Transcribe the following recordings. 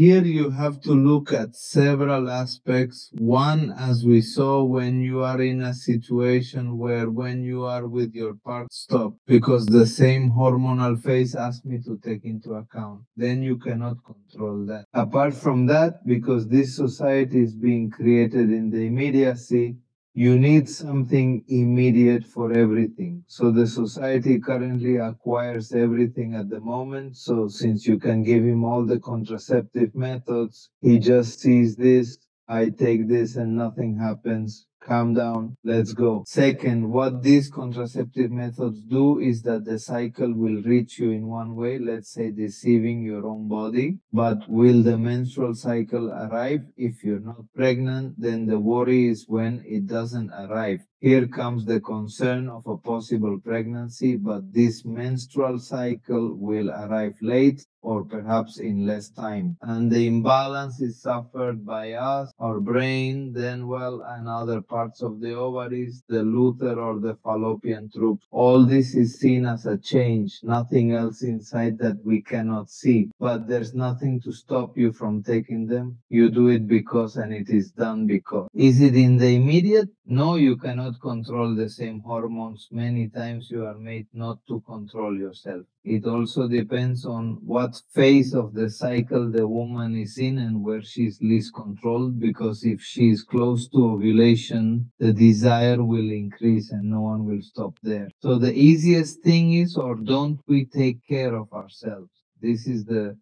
here you have to look at several aspects. One, as we saw, when you are in a situation where when you are with your partner, stop, because the same hormonal phase asks me to take into account. Then you cannot control that. Apart from that, because this society is being created in the immediacy, you need something immediate for everything. So the society currently acquires everything at the moment. So since you can give him all the contraceptive methods, he just sees this, I take this and nothing happens. Calm down, let's go. Second, what these contraceptive methods do is that the cycle will reach you in one way, let's say deceiving your own body. But will the menstrual cycle arrive? If you're not pregnant, then the worry is when it doesn't arrive. Here comes the concern of a possible pregnancy, but this menstrual cycle will arrive late or perhaps in less time. And the imbalance is suffered by us, our brain, then, well, and other parts of the ovaries, the luteal or the fallopian tube. All this is seen as a change, nothing else inside that we cannot see. But there's nothing to stop you from taking them. You do it because, and it is done because. Is it in the immediate? No, you cannot control the same hormones. Many times you are made not to control yourself. It also depends on what phase of the cycle the woman is in and where she's least controlled, because if she is close to ovulation, the desire will increase and no one will stop there. So the easiest thing is, or don't we take care of ourselves? This is the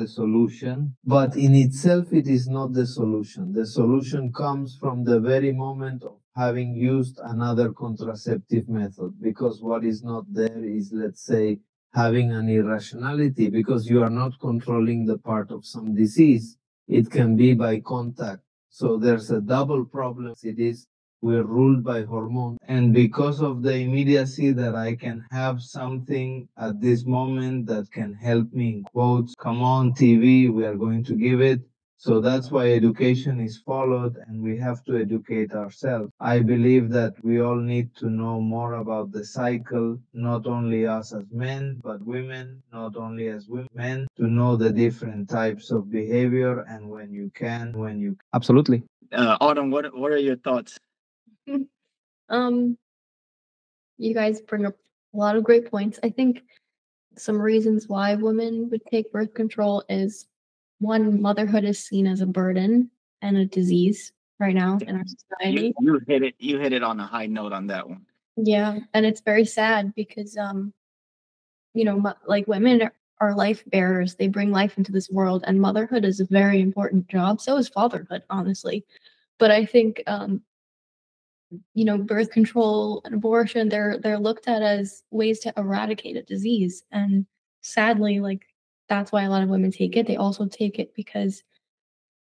solution, but in itself it is not the solution. The solution comes from the very moment of having used another contraceptive method, because what is not there is, let's say, having an irrationality, because you are not controlling the part of some disease. It can be by contact. So there's a double problem. It is we're ruled by hormones. And because of the immediacy that I can have something at this moment that can help me, in quotes, come on TV, we are going to give it. So that's why education is followed and we have to educate ourselves. I believe that we all need to know more about the cycle, not only us as men, but women, not only as women, to know the different types of behavior and when you can, when you. Absolutely. Autumn, what are your thoughts? Um, you guys bring up a lot of great points. I think some reasons why women would take birth control is, one, motherhood is seen as a burden and a disease right now in our society. You hit it on a high note on that one. Yeah, and it's very sad because like women are life bearers. They bring life into this world, and motherhood is a very important job. So is fatherhood, honestly. But I think birth control and abortion, they're looked at as ways to eradicate a disease. And sadly, like, that's why a lot of women take it. They also take it because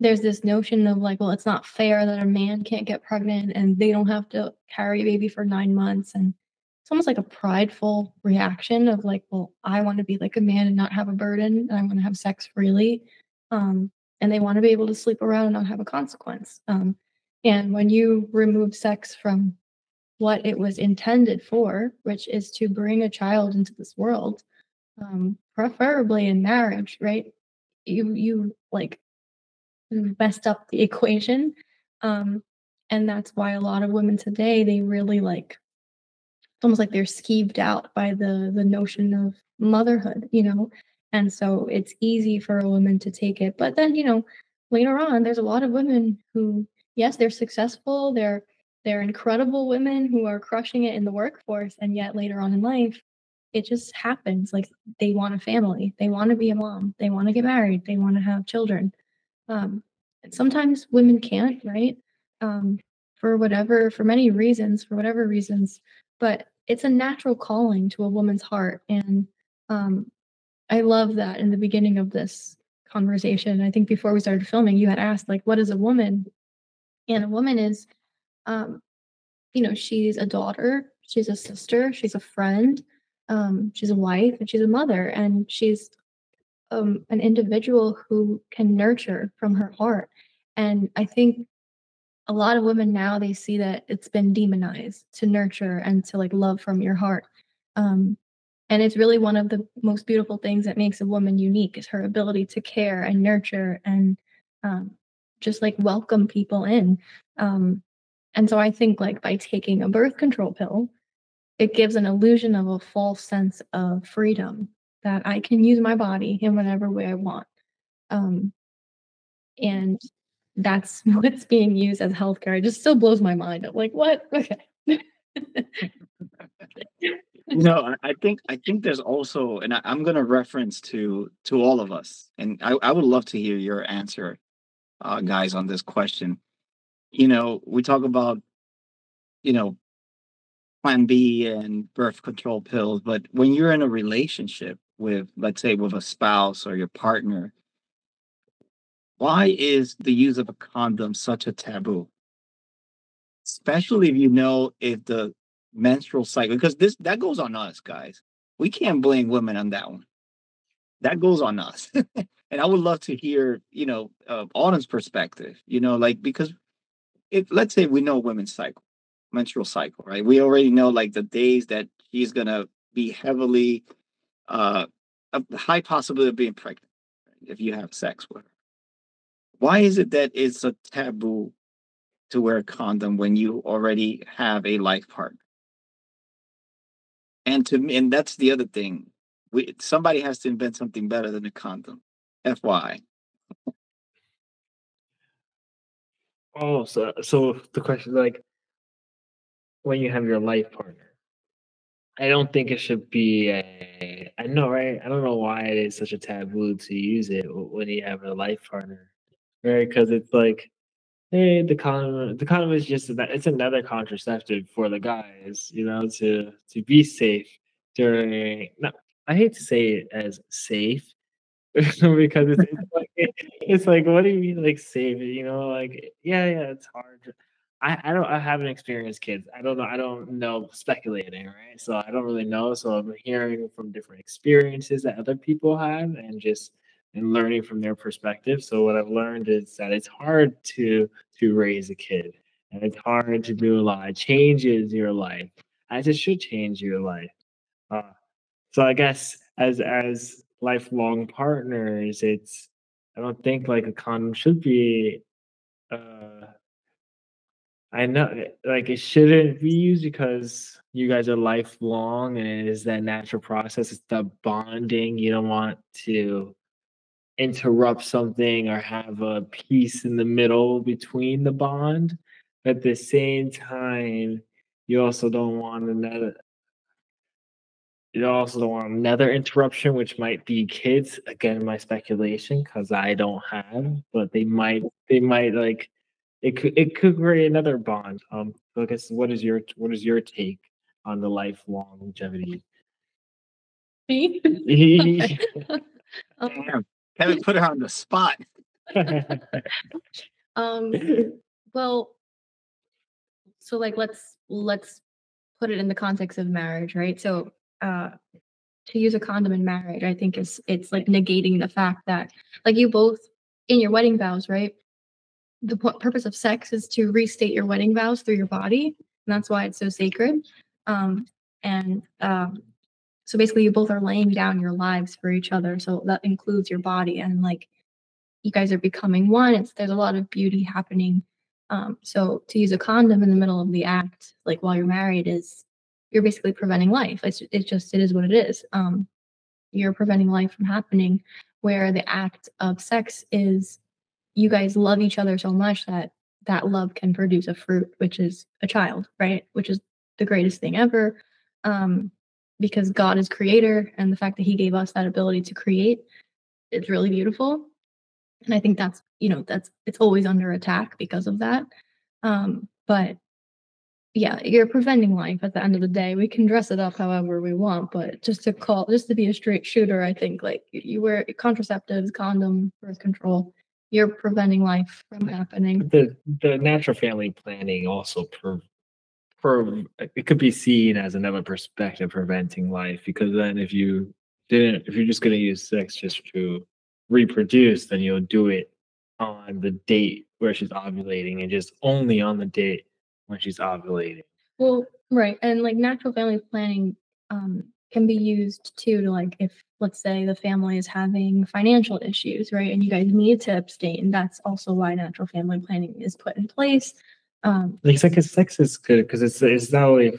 there's this notion of like, well, it's not fair that a man can't get pregnant and they don't have to carry a baby for 9 months. And it's almost like a prideful reaction of like, well, I want to be like a man and not have a burden, and I want to have sex freely. And they want to be able to sleep around and not have a consequence. And when you remove sex from what it was intended for, which is to bring a child into this world, preferably in marriage, right? You like messed up the equation. And that's why a lot of women today, they really like, it's almost like they're skeeved out by the notion of motherhood, And so it's easy for a woman to take it. But then, later on, there's a lot of women who, yes, they're successful, they're incredible women who are crushing it in the workforce, and yet later on in life, it just happens. Like, they want a family, they want to be a mom, they want to get married, they want to have children. And sometimes women can't, right? For many reasons, for whatever reasons, but it's a natural calling to a woman's heart. And I love that in the beginning of this conversation, I think before we started filming, you had asked, like, what is a woman? And a woman is, she's a daughter, she's a sister, she's a friend, she's a wife, and she's a mother, and she's an individual who can nurture from her heart. And I think a lot of women now, they see that it's been demonized to nurture and to like love from your heart. And it's really one of the most beautiful things that makes a woman unique is her ability to care and nurture and just like welcome people in. And so I think like by taking a birth control pill, it gives an illusion of a false sense of freedom that I can use my body in whatever way I want. Um, and that's what's being used as healthcare. It just still blows my mind. I'm like, what? Okay. I think there's also, and I'm going to reference to all of us, and I would love to hear your answer, guys, on this question. We talk about you know Plan B and birth control pills, but when you're in a relationship with, let's say, with a spouse or your partner, why is the use of a condom such a taboo? Especially if the menstrual cycle, because this that goes on us, guys. We can't blame women on that one. That goes on us. And I would love to hear, Autumn's perspective, like, because if, let's say, we know women's cycle, menstrual cycle, right? We already know like the days that she's gonna be heavily, a high possibility of being pregnant, right, if you have sex with her. Why is it that it's a taboo to wear a condom when you already have a life partner? And that's the other thing. Somebody has to invent something better than a condom. FY. Oh, so the question, like, when you have your life partner, I don't think it should be a. I know, right? I don't know why it is such a taboo to use it when you have a life partner, right? Because it's like, hey, the condom is just it's another contraceptive for the guys, to be safe during. No, I hate to say it as safe, because it's like, what do you mean, like, save it? Like, yeah, it's hard. I haven't experienced kids. I don't know, speculating, right? So I don't really know. So I'm hearing from different experiences that other people have, and learning from their perspective. So what I've learned is that it's hard to raise a kid, and it's hard to do a lot. It changes your life, as it should change your life. Uh, so I guess as lifelong partners, I don't think like a condom should be. Uh, I know, like, it shouldn't be used because you guys are lifelong and it is that natural process. It's the bonding. You don't want to interrupt something or have a piece in the middle between the bond. At the same time, you also don't want another You also don't want another interruption, which might be kids. Again, my speculation, because I don't have, but they might like it could create another bond. So I guess what is your take on the lifelong longevity? Me? um, Damn. Kevin put her on the spot. um, well, so like let's put it in the context of marriage, right? So to use a condom in marriage, I think it's like negating the fact that like you both in your wedding vows, right? The purpose of sex is to restate your wedding vows through your body, and that's why it's so sacred. And so basically, you both are laying down your lives for each other. So that includes your body, and like you guys are becoming one. There's a lot of beauty happening. So to use a condom in the middle of the act, like while you're married, is you're basically preventing life. It is what it is. You're preventing life from happening. Where the act of sex is, you guys love each other so much that that love can produce a fruit, which is a child, right? Which is the greatest thing ever. Um, because God is creator, and the fact that He gave us that ability to create, it's really beautiful. And I think that's it's always under attack because of that. But yeah, you're preventing life at the end of the day. We can dress it up however we want, but just to be a straight shooter, I think like you wear contraceptives, condom, birth control, you're preventing life from happening. The natural family planning also it could be seen as another perspective preventing life, because then if you're just going to use sex just to reproduce, then you'll do it on the date where she's ovulating, and just only on the date when she's ovulating. Well, right, and like natural family planning can be used too to, like, if let's say the family is having financial issues, right, and you guys need to abstain. That's also why natural family planning is put in place. Like sex is good because it's not only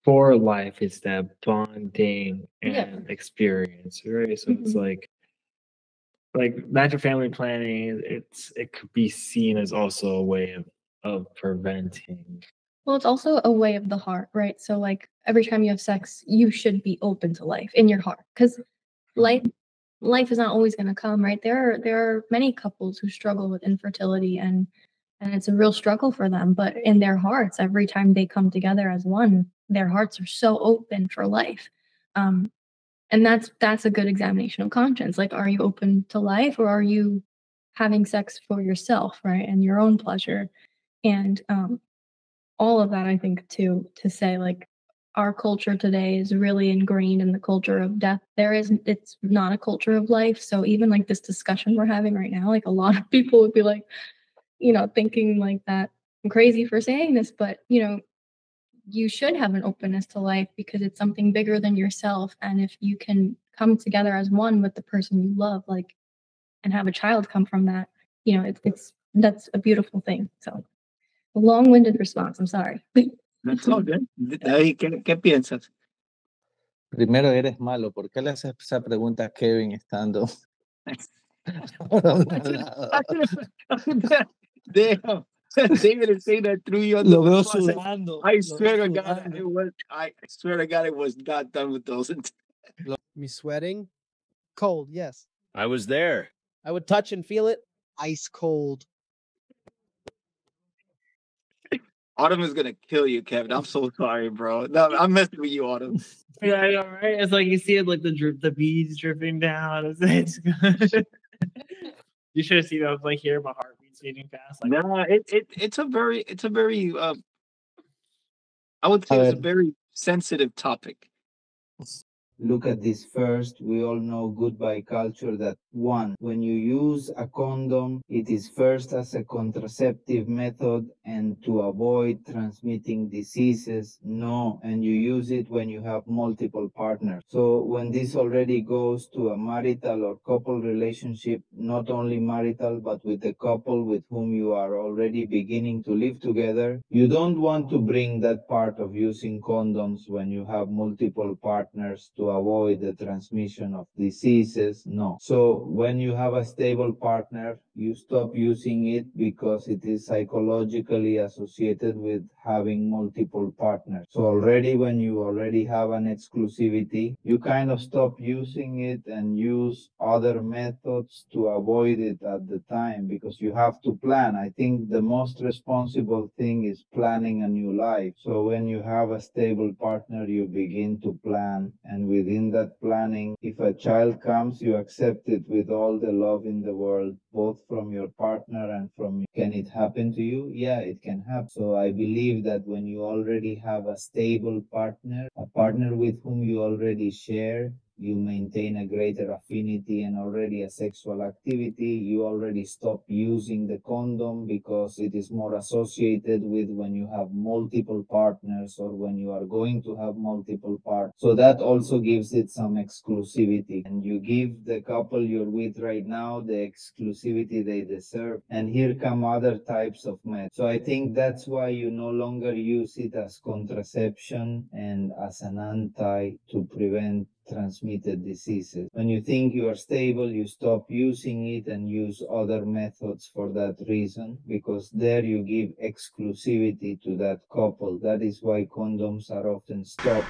for life; it's that bonding and experience, right? So it's like natural family planning. It could be seen as also a way of preventing. Well, it's also a way of the heart, right? So, like, every time you have sex, you should be open to life in your heart, because life is not always going to come, right? There are many couples who struggle with infertility, and it's a real struggle for them. But in their hearts, every time they come together as one, their hearts are so open for life. And that's a good examination of conscience. Like, are you open to life, or are you having sex for yourself, right, and your own pleasure? And all of that, I think, to say, like, our culture today is really ingrained in the culture of death. It's not a culture of life. So even like this discussion we're having right now, like, a lot of people would be like, thinking like that I'm crazy for saying this, but you should have an openness to life because it's something bigger than yourself. And if you can come together as one with the person you love, like, and have a child come from that, that's a beautiful thing. So, a long-winded response. I'm sorry. That's all good. David, ¿qué piensas? Primero, eres malo. ¿Por qué le haces esa pregunta a Kevin estando Damn. David is saying that through you. Lo veo sudando. I swear to God, I swear to God, it was not done with those. Me sweating? Cold, yes. I was there. I would touch and feel it. Ice cold. Autumn is gonna kill you, Kevin. I'm so sorry, bro. No, I'm messing with you, Autumn. Yeah, I know, right? It's like you see it, like the beads dripping down. It's good. You should have seen those, like, here my heartbeat's beating fast. Like, No, it's a very I would say it's a very sensitive topic. Look at this first. We all know goodbye culture that when you use a condom, it is first as a contraceptive method and to avoid transmitting diseases. No, and you use it when you have multiple partners. So when this already goes to a marital or couple relationship, not only marital, but with a couple with whom you are already beginning to live together, you don't want to bring that part of using condoms when you have multiple partners to avoid the transmission of diseases. No. So when you have a stable partner, you stop using it because it is psychologically associated with having multiple partners. So already when you already have an exclusivity, you kind of stop using it and use other methods to avoid it at the time, because you have to plan. I think the most responsible thing is planning a new life. So when you have a stable partner, you begin to plan, and within that planning, if a child comes, you accept it with all the love in the world, both from your partner and from you. Can it happen to you? Yeah, it can happen. So I believe that when you already have a stable partner, a partner with whom you already share, you maintain a greater affinity and already a sexual activity, you already stop using the condom because it is more associated with when you have multiple partners or when you are going to have multiple partners. So that also gives it some exclusivity, and you give the couple you're with right now the exclusivity they deserve. And here come other types of methods. So I think that's why you no longer use it as contraception and as an anti to prevent transmitted diseases. When you think you are stable, you stop using it and use other methods for that reason, because there you give exclusivity to that couple. That is why condoms are often stopped.